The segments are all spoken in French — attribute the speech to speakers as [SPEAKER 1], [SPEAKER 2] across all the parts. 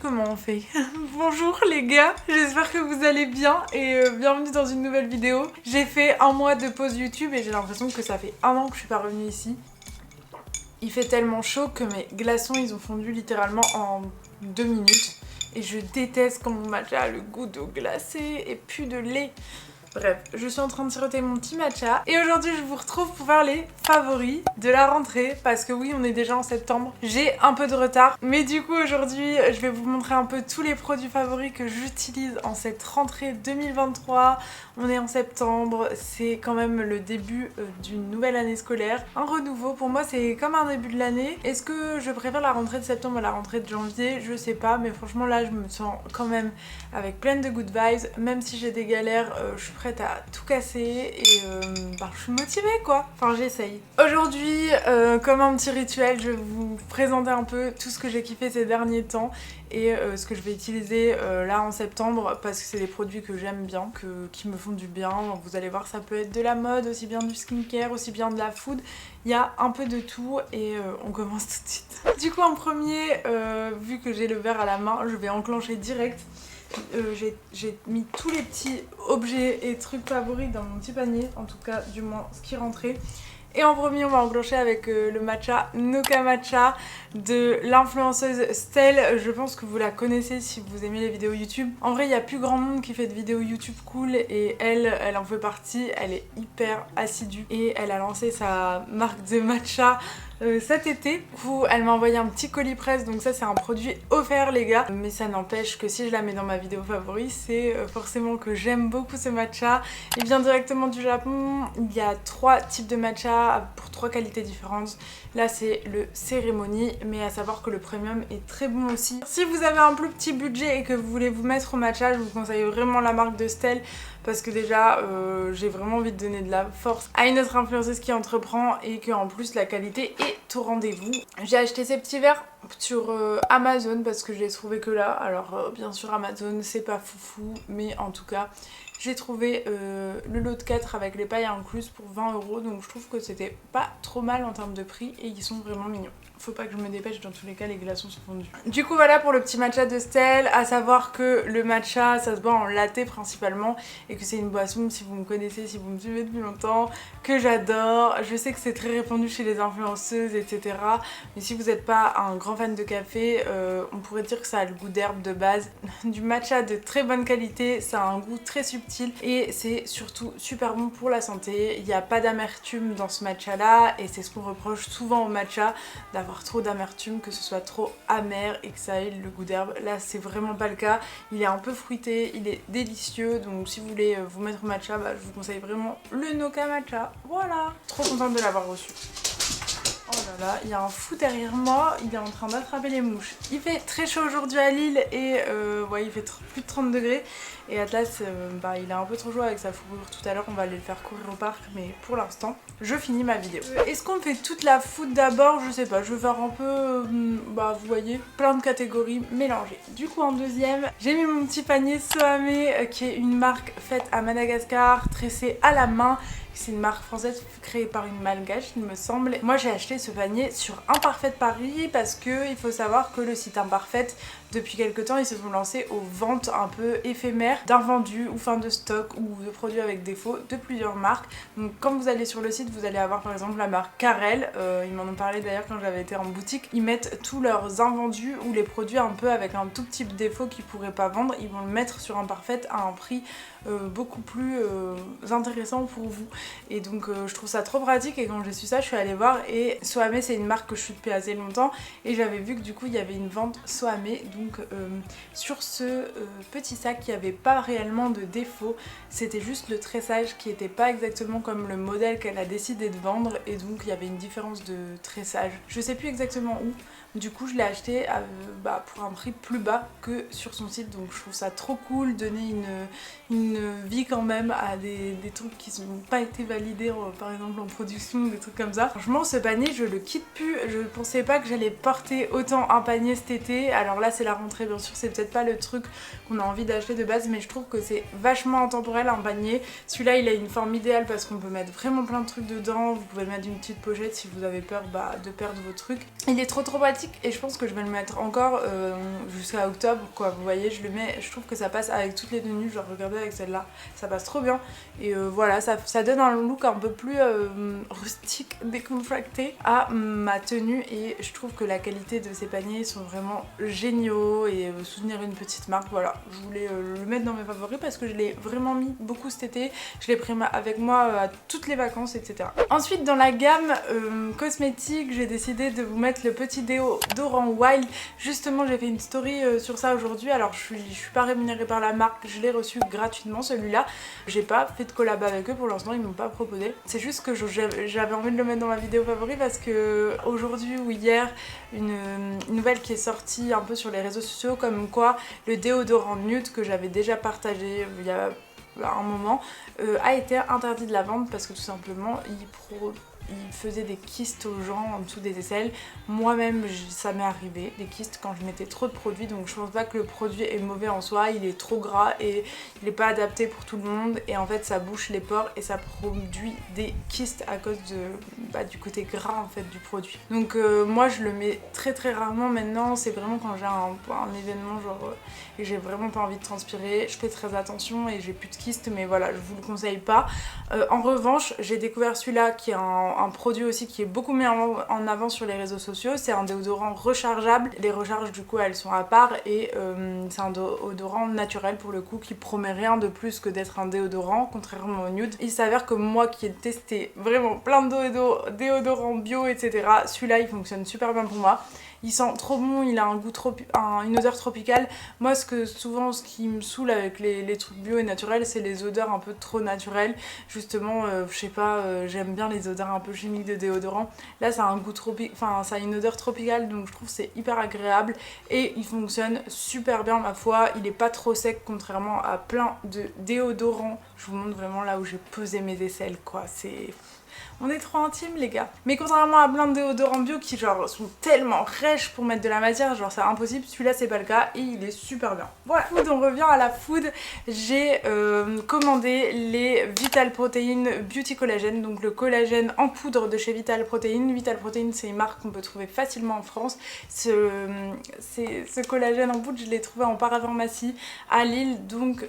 [SPEAKER 1] comment on fait. Bonjour les gars, j'espère que vous allez bien et bienvenue dans une nouvelle vidéo. J'ai fait un mois de pause YouTube et j'ai l'impression que ça fait un an que je suis pas revenue ici. Il fait tellement chaud que mes glaçons ils ont fondu littéralement en 2 minutes. Et je déteste quand mon matcha a le goût d'eau glacée et plus de lait. Bref, je suis en train de siroter mon petit matcha et aujourd'hui je vous retrouve pour faire les favoris de la rentrée parce que oui, on est déjà en septembre. J'ai un peu de retard, mais du coup aujourd'hui je vais vous montrer un peu tous les produits favoris que j'utilise en cette rentrée 2023. On est en septembre, c'est quand même le début d'une nouvelle année scolaire. Un renouveau, pour moi c'est comme un début de l'année. Est-ce que je préfère la rentrée de septembre à la rentrée de janvier? Je sais pas, mais franchement là je me sens quand même avec plein de good vibes. Même si j'ai des galères, je suis prête à tout casser et je suis motivée quoi, enfin j'essaye. Aujourd'hui, comme un petit rituel, je vais vous présenter un peu tout ce que j'ai kiffé ces derniers temps et ce que je vais utiliser là en septembre parce que c'est des produits que j'aime bien, qui me font du bien. Vous allez voir, ça peut être de la mode, aussi bien du skincare, aussi bien de la food. Il y a un peu de tout et on commence tout de suite. Du coup en premier, vu que j'ai le verre à la main, je vais enclencher direct. J'ai mis tous les petits objets et trucs favoris dans mon petit panier, en tout cas du moins ce qui rentrait. Et en premier on va enclencher avec le matcha Noka Matcha de l'influenceuse Stell. Je pense que vous la connaissez si vous aimez les vidéos YouTube. En vrai il n'y a plus grand monde qui fait de vidéos YouTube cool et elle en fait partie. Elle est hyper assidue et elle a lancé sa marque de matcha cet été. Du coup elle m'a envoyé un petit colis presse, donc ça c'est un produit offert les gars, mais ça n'empêche que si je la mets dans ma vidéo favori, c'est forcément que j'aime beaucoup ce matcha. Il vient directement du Japon. Il y a 3 types de matcha pour 3 qualités différentes. Là c'est le cérémonie, mais à savoir que le premium est très bon aussi. Si vous avez un plus petit budget et que vous voulez vous mettre au matcha, je vous conseille vraiment la marque de Stell parce que déjà j'ai vraiment envie de donner de la force à une autre influenceuse qui entreprend et que en plus la qualité est au rendez-vous. J'ai acheté ces petits verres sur Amazon parce que je les trouvais que là. Alors bien sûr Amazon c'est pas foufou, mais en tout cas j'ai trouvé le lot de 4 avec les pailles incluses pour 20 €, donc je trouve que c'était pas trop mal en termes de prix et ils sont vraiment mignons. Faut pas que je me dépêche, dans tous les cas les glaçons sont fondus. Du coup voilà pour le petit matcha de Stell, à savoir que le matcha ça se boit en latte principalement et que c'est une boisson, si vous me connaissez, si vous me suivez depuis longtemps, que j'adore. Je sais que c'est très répandu chez les influenceuses etc, mais si vous n'êtes pas un grand fan de café, on pourrait dire que ça a le goût d'herbe de base. Du matcha de très bonne qualité, ça a un goût très subtil et c'est surtout super bon pour la santé. Il n'y a pas d'amertume dans ce matcha là et c'est ce qu'on reproche souvent au matcha, d'avoir trop d'amertume, que ce soit trop amer et que ça ait le goût d'herbe. Là c'est vraiment pas le cas, il est un peu fruité, il est délicieux, donc si vous voulez vous mettre au matcha, je vous conseille vraiment le Noka Matcha. Voilà, trop contente de l'avoir reçu. Oh là là, il y a un fou derrière moi, il est en train d'attraper les mouches. Il fait très chaud aujourd'hui à Lille et ouais, il fait plus de 30 degrés. Et Atlas, il est un peu trop chaud avec sa fourrure. Tout à l'heure, on va aller le faire courir au parc, mais pour l'instant, je finis ma vidéo. Est-ce qu'on fait toute la food d'abord? Je sais pas, je vais faire un peu, vous voyez, plein de catégories mélangées. Du coup, en deuxième, j'ai mis mon petit panier Soame, qui est une marque faite à Madagascar, tressée à la main. C'est une marque française créée par une malgache il me semble. Moi j'ai acheté ce panier sur Imparfait Paris parce que il faut savoir que le site Imparfait depuis quelques temps ils se sont lancés aux ventes un peu éphémères d'invendus ou fin de stock ou de produits avec défaut de plusieurs marques. Donc quand vous allez sur le site vous allez avoir par exemple la marque Carrel, ils m'en ont parlé d'ailleurs quand j'avais été en boutique. Ils mettent tous leurs invendus ou les produits un peu avec un tout petit défaut qu'ils pourraient pas vendre, ils vont le mettre sur Imparfait à un prix beaucoup plus intéressant pour vous. Et donc je trouve ça trop pratique et quand j'ai su ça je suis allée voir et Soame c'est une marque que je suis depuis assez longtemps et j'avais vu que du coup il y avait une vente Soame, donc sur ce petit sac il n'y avait pas réellement de défaut, c'était juste le tressage qui était pas exactement comme le modèle qu'elle a décidé de vendre et donc il y avait une différence de tressage. Je sais plus exactement où. Du coup je l'ai acheté pour un prix plus bas que sur son site, donc je trouve ça trop cool, donner une vie quand même à des trucs qui n'ont pas été validés par exemple en production, des trucs comme ça. Franchement ce panier je le quitte plus, je pensais pas que j'allais porter autant un panier cet été. Alors là c'est la rentrée bien sûr, c'est peut-être pas le truc qu'on a envie d'acheter de base, mais je trouve que c'est vachement intemporel un panier. Celui-là il a une forme idéale parce qu'on peut mettre vraiment plein de trucs dedans, vous pouvez mettre une petite pochette si vous avez peur de perdre vos trucs. Il est trop pratique pratique et je pense que je vais le mettre encore jusqu'à octobre quoi. Vous voyez, je le mets, je trouve que ça passe avec toutes les tenues, genre regardez avec celle-là, ça passe trop bien. Et voilà, ça donne un look un peu plus rustique, décontracté à ma tenue et je trouve que la qualité de ces paniers sont vraiment géniaux et soutenir une petite marque, voilà. Je voulais le mettre dans mes favoris parce que je l'ai vraiment mis beaucoup cet été, je l'ai pris avec moi à toutes les vacances, etc. Ensuite dans la gamme cosmétique, j'ai décidé de vous mettre le petit déodorant Wild. Justement j'ai fait une story sur ça aujourd'hui, alors je suis pas rémunérée par la marque, je l'ai reçu gratuitement celui-là. J'ai pas fait de collab avec eux pour l'instant, ils m'ont pas proposé. C'est juste que j'avais envie de le mettre dans ma vidéo favori parce que aujourd'hui ou hier, une nouvelle qui est sortie un peu sur les réseaux sociaux comme quoi le déodorant nude que j'avais déjà partagé il y a un moment a été interdit de la vente parce que tout simplement il faisait des kystes aux gens en dessous des aisselles. Moi-même ça m'est arrivé des kystes quand je mettais trop de produits, donc je pense pas que le produit est mauvais en soi, il est trop gras et il est pas adapté pour tout le monde et en fait ça bouche les pores et ça produit des kystes à cause du côté gras en fait du produit. Donc moi je le mets très rarement maintenant, c'est vraiment quand j'ai un événement genre et j'ai vraiment pas envie de transpirer, je fais très attention et j'ai plus de kystes, mais voilà, je vous le conseille pas. En revanche j'ai découvert celui-là qui est un produit aussi qui est beaucoup mis en avant sur les réseaux sociaux. C'est un déodorant rechargeable. Les recharges du coup elles sont à part et c'est un déodorant naturel pour le coup qui promet rien de plus que d'être un déodorant contrairement au nude. Il s'avère que moi qui ai testé vraiment plein de déodorants bio etc, celui-là il fonctionne super bien pour moi. Il sent trop bon, il a un goût une odeur tropicale. Moi souvent ce qui me saoule avec les trucs bio et naturels c'est les odeurs un peu trop naturelles. Justement je sais pas, j'aime bien les odeurs un peu chimiques de déodorant. Là ça a un goût ça a une odeur tropicale donc je trouve c'est hyper agréable et il fonctionne super bien ma foi. Il est pas trop sec contrairement à plein de déodorants. Je vous montre vraiment là où j'ai posé mes aisselles quoi, c'est... On est trop intime les gars. Mais contrairement à plein de déodorants bio qui genre sont tellement rêches pour mettre de la matière, genre c'est impossible, celui-là c'est pas le cas et il est super bien. Voilà, food, on revient à la food. J'ai commandé les Vital Protein Beauty Collagène, donc le collagène en poudre de chez Vital Protein. Vital Protein c'est une marque qu'on peut trouver facilement en France. Ce collagène en poudre je l'ai trouvé en parapharmacie à Lille, donc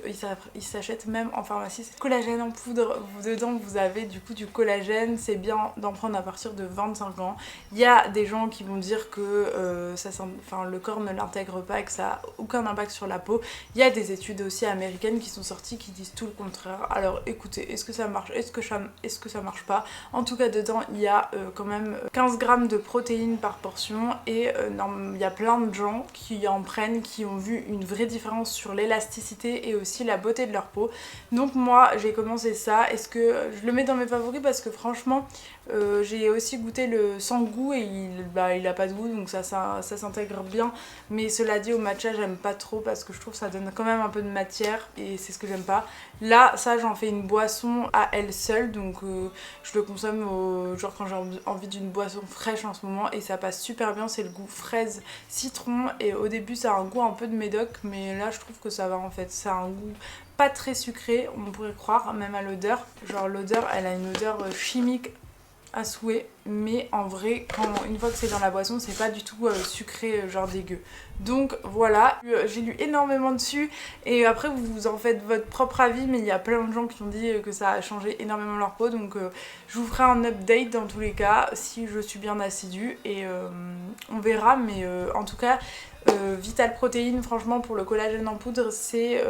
[SPEAKER 1] il s'achète même en pharmacie. C'est collagène en poudre, dedans vous avez du coup du collagène. C'est bien d'en prendre à partir de 25 ans. Il y a des gens qui vont dire que le corps ne l'intègre pas et que ça n'a aucun impact sur la peau. Il y a des études aussi américaines qui sont sorties qui disent tout le contraire. Alors écoutez, est-ce que ça marche, est-ce que ça marche pas? En tout cas dedans il y a quand même 15 grammes de protéines par portion et il y a plein de gens qui en prennent, qui ont vu une vraie différence sur l'élasticité et aussi la beauté de leur peau. Donc moi j'ai commencé ça. Est-ce que je le mets dans mes favoris parce que franchement j'ai aussi goûté le sans goût et il a pas de goût donc ça s'intègre bien, mais cela dit au matcha j'aime pas trop parce que je trouve que ça donne quand même un peu de matière et c'est ce que j'aime pas. Là ça j'en fais une boisson à elle seule donc je le consomme genre quand j'ai envie d'une boisson fraîche en ce moment et ça passe super bien. C'est le goût fraise citron et au début ça a un goût un peu de médoc mais là je trouve que ça va en fait, ça a un goût pas très sucré, on pourrait croire, même à l'odeur. Genre l'odeur, elle a une odeur chimique à souhait, mais en vrai, une fois que c'est dans la boisson, c'est pas du tout sucré, genre dégueu. Donc voilà, j'ai lu énormément dessus et après vous en faites votre propre avis, mais il y a plein de gens qui ont dit que ça a changé énormément leur peau, donc je vous ferai un update dans tous les cas si je suis bien assidue et on verra, mais en tout cas Vital Protein, franchement pour le collagène en poudre c'est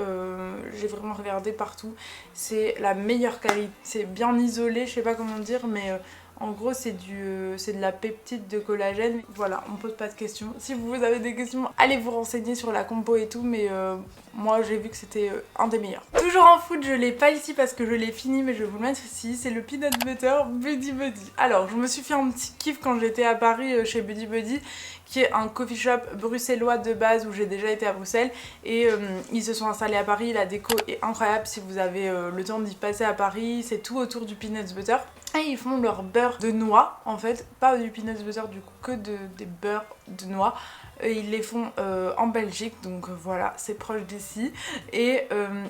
[SPEAKER 1] j'ai vraiment regardé partout, c'est la meilleure qualité, c'est bien isolé, je sais pas comment dire, mais en gros c'est de la peptide de collagène. Voilà, on pose pas de questions. Si vous avez des questions, allez vous renseigner sur la compo et tout, mais moi j'ai vu que c'était un des meilleurs. Toujours en food, je l'ai pas ici parce que je l'ai fini, mais je vais vous le mettre ici, c'est le Peanut Butter Buddy Buddy. Alors je me suis fait un petit kiff quand j'étais à Paris chez Buddy Buddy, qui est un coffee shop bruxellois de base où j'ai déjà été à Bruxelles et ils se sont installés à Paris. La déco est incroyable si vous avez le temps d'y passer à Paris, c'est tout autour du peanut butter et ils font leur beurre de noix en fait, pas du peanut butter du coup, que des beurres de noix Ils les font en Belgique, donc voilà, c'est proche d'ici. Et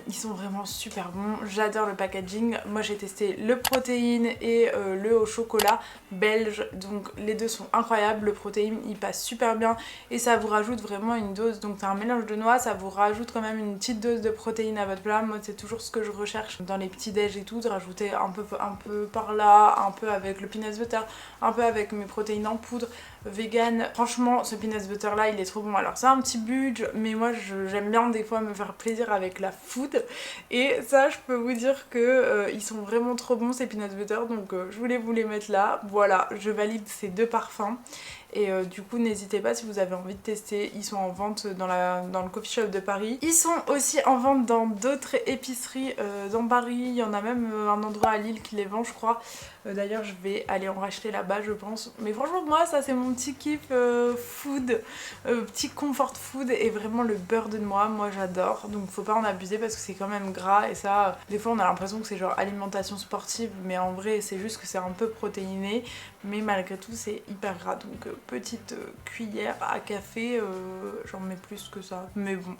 [SPEAKER 1] ils sont vraiment super bons. J'adore le packaging. Moi j'ai testé le protéine et le au chocolat belge, donc les deux sont incroyables. Le protéine il passe super bien et ça vous rajoute vraiment une dose, donc c'est un mélange de noix, ça vous rajoute quand même une petite dose de protéines à votre plat. Moi c'est toujours ce que je recherche dans les petits déj et tout, de rajouter un peu par là, un peu avec le peanut butter, un peu avec mes protéines en poudre vegan. Franchement ce peanut butter là il est trop bon. Alors c'est un petit budget mais moi j'aime bien des fois me faire plaisir avec la food et ça je peux vous dire que ils sont vraiment trop bons ces peanut butter, donc je voulais vous les mettre là. Voilà, je valide ces deux parfums. Et du coup n'hésitez pas si vous avez envie de tester, ils sont en vente dans le coffee shop de Paris. Ils sont aussi en vente dans d'autres épiceries dans Paris, il y en a même un endroit à Lille qui les vend je crois. D'ailleurs je vais aller en racheter là-bas je pense. Mais franchement moi ça c'est mon petit kiff food, petit comfort food, et vraiment le beurre de noix moi j'adore. Donc faut pas en abuser parce que c'est quand même gras et ça des fois on a l'impression que c'est genre alimentation sportive, mais en vrai c'est juste que c'est un peu protéiné, mais malgré tout c'est hyper gras. Donc petite cuillère à café, j'en mets plus que ça, mais bon.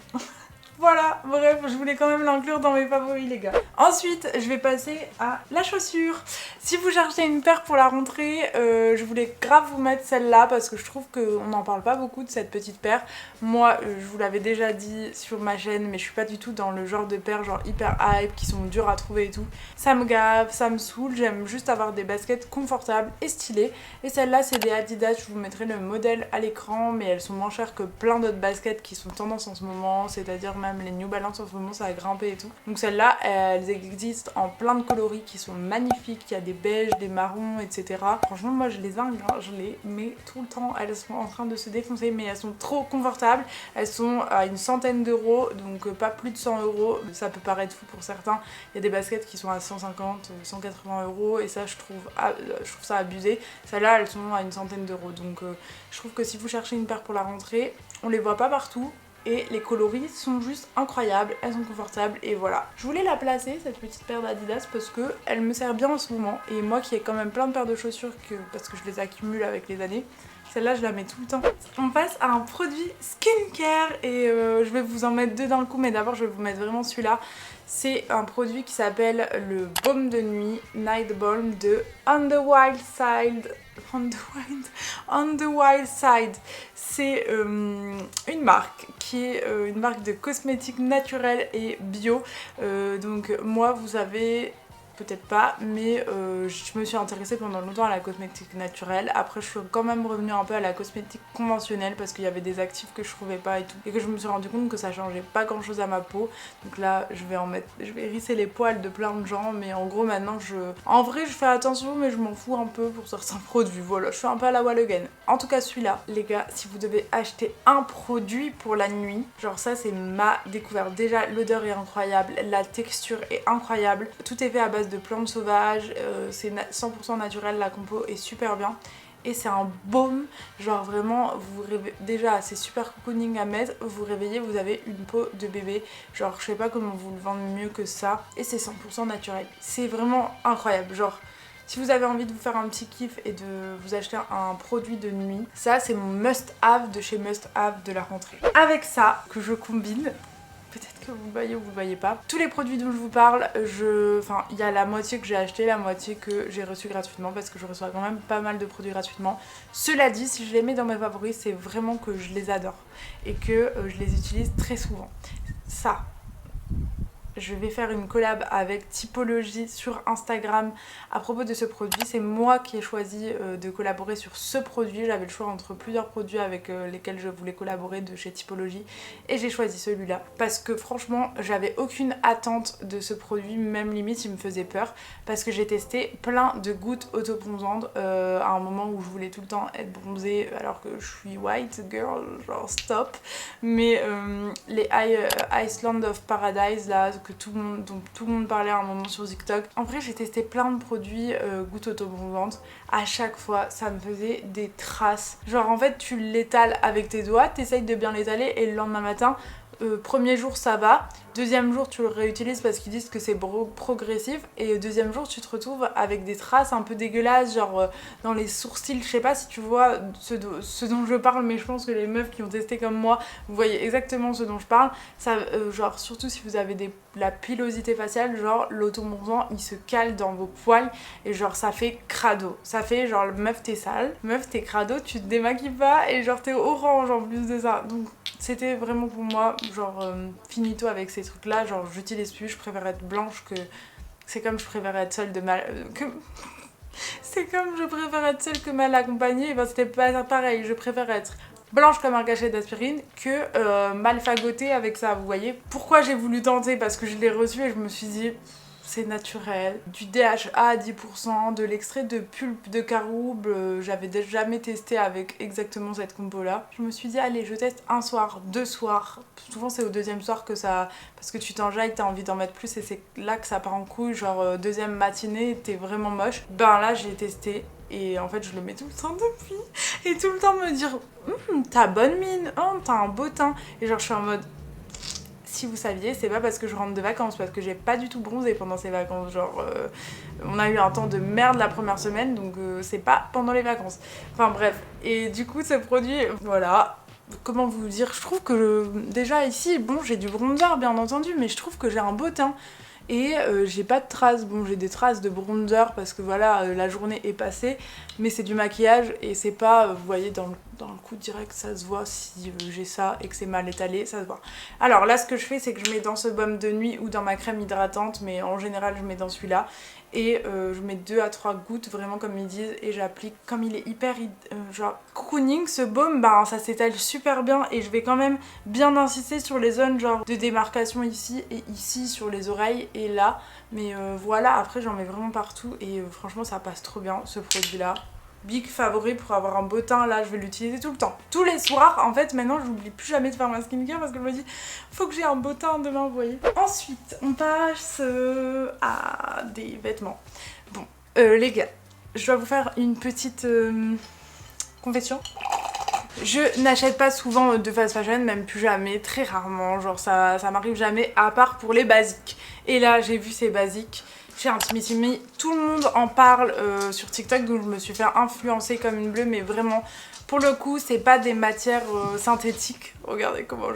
[SPEAKER 1] Voilà, bref, je voulais quand même l'inclure dans mes favoris les gars. Ensuite, je vais passer à la chaussure. Si vous cherchez une paire pour la rentrée, je voulais grave vous mettre celle-là parce que je trouve qu'on n'en parle pas beaucoup de cette petite paire. Moi, je vous l'avais déjà dit sur ma chaîne, mais je suis pas du tout dans le genre de paire genre hyper hype, qui sont dures à trouver et tout. Ça me gave, ça me saoule, j'aime juste avoir des baskets confortables et stylées. Et celle-là, c'est des Adidas, je vous mettrai le modèle à l'écran, mais elles sont moins chères que plein d'autres baskets qui sont tendance en ce moment, c'est-à-dire même les New Balance en ce moment ça a grimpé et tout. Donc celles-là elles existent en plein de coloris qui sont magnifiques, il y a des beiges, des marrons etc. Franchement moi je les aime, je les mets tout le temps, elles sont en train de se défoncer mais elles sont trop confortables. Elles sont à une centaine d'euros, donc pas plus de 100 euros. Ça peut paraître fou pour certains, il y a des baskets qui sont à 150, 180 euros et ça je trouve ça abusé. Celles-là elles sont à une centaine d'euros, donc je trouve que si vous cherchez une paire pour la rentrée, on les voit pas partout. Et les coloris sont juste incroyables, elles sont confortables et voilà. Je voulais la placer cette petite paire d'Adidas parce que elle me sert bien en ce moment. Et moi qui ai quand même plein de paires de chaussures parce que je les accumule avec les années, celle-là je la mets tout le temps. On passe à un produit skincare et je vais vous en mettre deux d'un coup, mais d'abord je vais vous mettre vraiment celui-là. C'est un produit qui s'appelle le baume de nuit Night Balm de On the Wild Side. On the Wild Side. C'est une marque qui est une marque de cosmétiques naturels et bio. Donc moi vous avez... peut-être pas, mais je me suis intéressée pendant longtemps à la cosmétique naturelle. Après je suis quand même revenue un peu à la cosmétique conventionnelle parce qu'il y avait des actifs que je trouvais pas et tout, et que je me suis rendu compte que ça changeait pas grand chose à ma peau. Donc là je vais hérisser les poils de plein de gens, mais en gros maintenant en vrai je fais attention mais je m'en fous un peu pour certains produits. Voilà, je suis un peu à la wall again. En tout cas celui-là les gars, si vous devez acheter un produit pour la nuit, genre ça c'est ma découverte. Déjà l'odeur est incroyable, la texture est incroyable, tout est fait à base de plantes sauvages, c'est 100% naturel, la compo est super bien et c'est un baume, genre vraiment vous rêvez, déjà c'est super cocooning à mettre, vous réveillez, vous avez une peau de bébé, genre je sais pas comment vous le vendre mieux que ça, et c'est 100% naturel, c'est vraiment incroyable. Genre si vous avez envie de vous faire un petit kiff et de vous acheter un produit de nuit, ça c'est mon must have de chez Must Have de la rentrée. Avec ça que je combine, peut-être que vous le voyez ou vous le voyez pas, tous les produits dont je vous parle, enfin il y a la moitié que j'ai acheté, la moitié que j'ai reçu gratuitement parce que je reçois quand même pas mal de produits gratuitement. Cela dit, si je les mets dans mes favoris, c'est vraiment que je les adore et que je les utilise très souvent. Ça, je vais faire une collab avec Typologie sur Instagram à propos de ce produit. C'est moi qui ai choisi de collaborer sur ce produit. J'avais le choix entre plusieurs produits avec lesquels je voulais collaborer de chez Typologie et j'ai choisi celui-là parce que franchement j'avais aucune attente de ce produit, même limite il me faisait peur parce que j'ai testé plein de gouttes autobronzantes à un moment où je voulais tout le temps être bronzée alors que je suis white girl, genre stop. Mais les Island of Paradise là, dont tout le monde parlait à un moment sur TikTok. En vrai j'ai testé plein de produits gouttes autobronzantes. À chaque fois ça me faisait des traces. Genre en fait tu l'étales avec tes doigts, t'essayes de bien l'étaler et le lendemain matin, premier jour ça va, deuxième jour tu le réutilises parce qu'ils disent que c'est progressif et deuxième jour tu te retrouves avec des traces un peu dégueulasses genre dans les sourcils. Je sais pas si tu vois ce dont je parle, mais je pense que les meufs qui ont testé comme moi vous voyez exactement ce dont je parle. Ça, genre surtout si vous avez la pilosité faciale, genre l'auto-bronzant il se cale dans vos poils et genre ça fait crado, ça fait genre meuf t'es sale, meuf t'es crado, tu te démaquilles pas et genre t'es orange en plus de ça. Donc c'était vraiment pour moi genre finito avec ces trucs là, genre j'utilise plus, je préfère être blanche que... C'est comme je préfère être seule de mal... C'est comme je préfère être seule que mal accompagnée, et ben c'était pas pareil, je préfère être blanche comme un cachet d'aspirine que mal fagotée avec ça, vous voyez. Pourquoi j'ai voulu tenter? Parce que je l'ai reçu et je me suis dit... C'est naturel, du DHA à 10%, de l'extrait de pulpe de caroube, j'avais jamais testé avec exactement cette compo là. Je me suis dit allez je teste un soir, 2 soirs, souvent c'est au deuxième soir que ça... Parce que tu t'enjailles, t'as envie d'en mettre plus et c'est là que ça part en couille, genre deuxième matinée, t'es vraiment moche. Ben là j'ai testé et en fait je le mets tout le temps depuis. Et tout le temps me dire t'as bonne mine, oh t'as un beau teint. Et genre je suis en mode... Si vous saviez, c'est pas parce que je rentre de vacances, parce que j'ai pas du tout bronzé pendant ces vacances. Genre, on a eu un temps de merde la première semaine, donc c'est pas pendant les vacances. Enfin bref, et du coup, ce produit, voilà. Comment vous dire, je trouve que déjà ici, bon, j'ai du bronzer bien entendu, mais je trouve que j'ai un beau teint. Et j'ai pas de traces, bon j'ai des traces de bronzer parce que voilà la journée est passée, mais c'est du maquillage et c'est pas, vous voyez dans le coup direct ça se voit si j'ai ça et que c'est mal étalé, ça se voit. Alors là ce que je fais c'est que je mets dans ce baume de nuit ou dans ma crème hydratante, mais en général je mets dans celui-là. Et je mets 2 à 3 gouttes vraiment comme ils disent et j'applique. Comme il est hyper genre cocooning ce baume, bah ça s'étale super bien et je vais quand même bien insister sur les zones genre de démarcation ici et ici sur les oreilles et là. Mais voilà, après j'en mets vraiment partout et franchement ça passe trop bien ce produit là. Big favori pour avoir un beau teint, là je vais l'utiliser tout le temps. Tous les soirs, en fait maintenant j'oublie plus jamais de faire ma skincare parce que je me dis faut que j'ai un beau teint demain, vous voyez. Ensuite on passe à des vêtements. Bon, les gars, je dois vous faire une petite confession. Je n'achète pas souvent de fast fashion, même plus jamais, très rarement, genre ça m'arrive jamais à part pour les basiques. Et là j'ai vu ces basiques chez Intimissimi, tout le monde en parle sur TikTok, donc je me suis fait influencer comme une bleue, mais vraiment, pour le coup, c'est pas des matières synthétiques. Regardez comment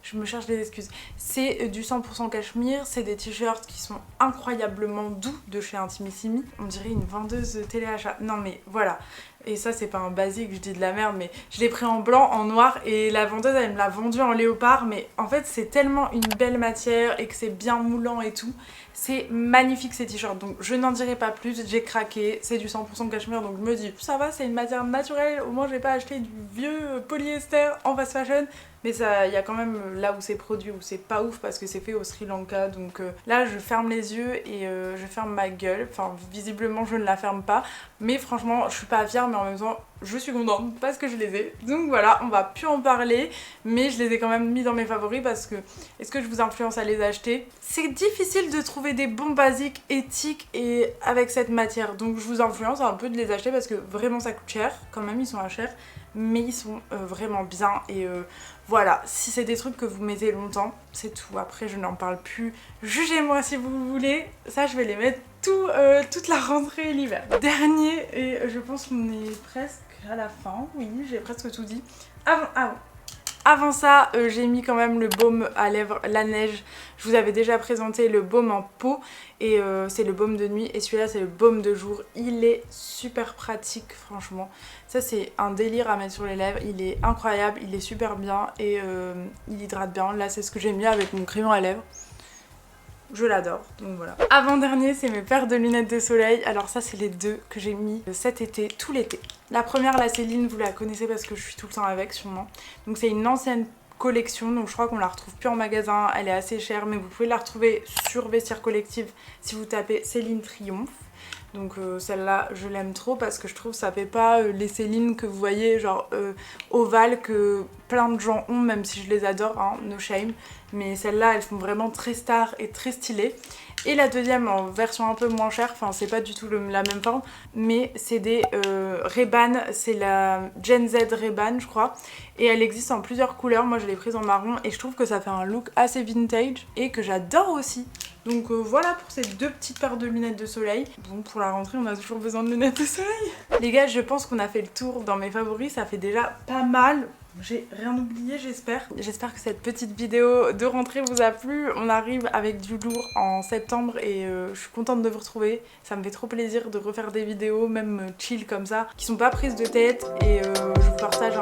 [SPEAKER 1] je me cherche des excuses. C'est du 100% cachemire, c'est des t-shirts qui sont incroyablement doux de chez Intimissimi. On dirait une vendeuse de téléachat. Non mais voilà. Et ça c'est pas un basique, je dis de la merde, mais je l'ai pris en blanc, en noir et la vendeuse elle me l'a vendu en léopard, mais en fait c'est tellement une belle matière et que c'est bien moulant et tout. C'est magnifique ces t-shirts, donc je n'en dirai pas plus, j'ai craqué, c'est du 100% cachemire donc je me dis ça va, c'est une matière naturelle, au moins je vais pas acheter du vieux polyester en fast fashion. Mais il y a quand même là où c'est produit, où c'est pas ouf parce que c'est fait au Sri Lanka. Donc là je ferme les yeux et je ferme ma gueule. Enfin visiblement je ne la ferme pas. Mais franchement je suis pas fière mais en même temps je suis contente parce que je les ai. Donc voilà, on va plus en parler. Mais je les ai quand même mis dans mes favoris parce que est-ce que je vous influence à les acheter? C'est difficile de trouver des bons basiques éthiques et avec cette matière. Donc je vous influence un peu de les acheter parce que vraiment ça coûte cher. Quand même ils sont à cher. Mais ils sont vraiment bien et voilà, si c'est des trucs que vous mettez longtemps, c'est tout. Après je n'en parle plus, jugez-moi si vous voulez, ça je vais les mettre toute la rentrée et l'hiver. Dernier, et je pense qu'on est presque à la fin, oui j'ai presque tout dit. Avant ça, j'ai mis quand même le baume à lèvres La Neige. Je vous avais déjà présenté le baume en pot et c'est le baume de nuit et celui-là c'est le baume de jour. Il est super pratique franchement. Ça c'est un délire à mettre sur les lèvres, il est incroyable, il est super bien et il hydrate bien. Là c'est ce que j'ai mis avec mon crayon à lèvres. Je l'adore, donc voilà. Avant-dernier, c'est mes paires de lunettes de soleil. Alors ça, c'est les deux que j'ai mis cet été, tout l'été. La première, la Céline, vous la connaissez parce que je suis tout le temps avec, sûrement. Donc c'est une ancienne collection, donc je crois qu'on la retrouve plus en magasin. Elle est assez chère, mais vous pouvez la retrouver sur Vestiaire Collective si vous tapez Céline Triomphe. Donc celle-là je l'aime trop parce que je trouve que ça fait pas les Céline que vous voyez genre ovales que plein de gens ont, même si je les adore, hein, no shame. Mais celles-là elles font vraiment très star et très stylées. Et la deuxième en version un peu moins chère, enfin c'est pas du tout la même forme, mais c'est des Ray-Ban, c'est la Gen Z Ray-Ban je crois. Et elle existe en plusieurs couleurs, moi je l'ai prise en marron et je trouve que ça fait un look assez vintage et que j'adore aussi. Donc voilà pour ces deux petites paires de lunettes de soleil. Bon, pour la rentrée on a toujours besoin de lunettes de soleil. Les gars, je pense qu'on a fait le tour dans mes favoris, ça fait déjà pas mal. J'ai rien oublié, j'espère. J'espère que cette petite vidéo de rentrée vous a plu. On arrive avec du lourd en septembre et je suis contente de vous retrouver. Ça me fait trop plaisir de refaire des vidéos, même chill comme ça, qui sont pas prises de tête. Et je vous partage